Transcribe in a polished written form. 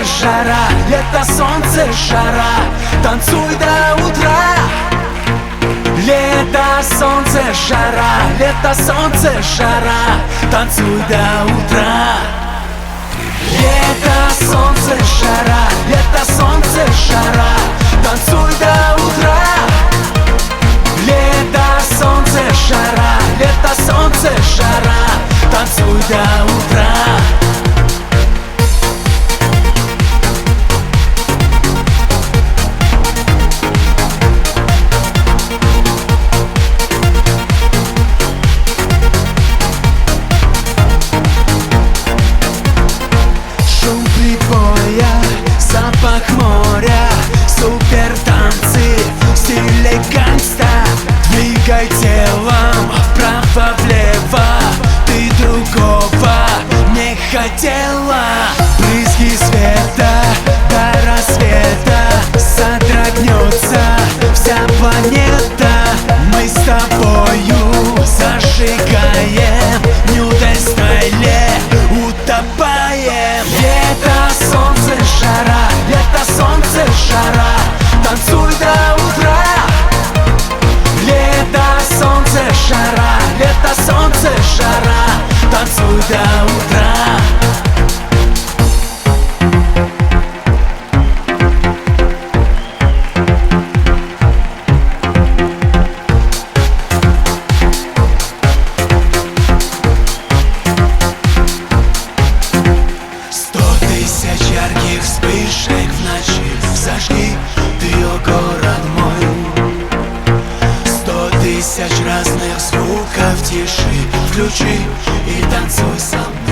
жара, лето, солнце, жара. Танцуй до утра. Лето, солнце, жара, лето, солнце, жара. Танцуй до утра. Лето, солнце, жара, лето, солнце, жара. Танцуй до утра. Лето, солнце, жара, лето, солнце, жара. Танцуй до утра. Шум прибоя, запах моря, супер танцы в стиле гангста. Двигай телом вправо-влево, ты другого не хотела. Брызги света до рассвета, содрогнется вся планета. Мы с тобою зажигаем в нюден-стайле, утопаем. Лето, солнце, жара, лето, солнце, жара. Танцуй до утра. Лето, солнце, жара, лето, солнце, жара. Танцуй до утра. Ярких вспышек в ночи, зажги ты ее, город мой. 100 000 разных звуков тиши, включи и танцуй со мной.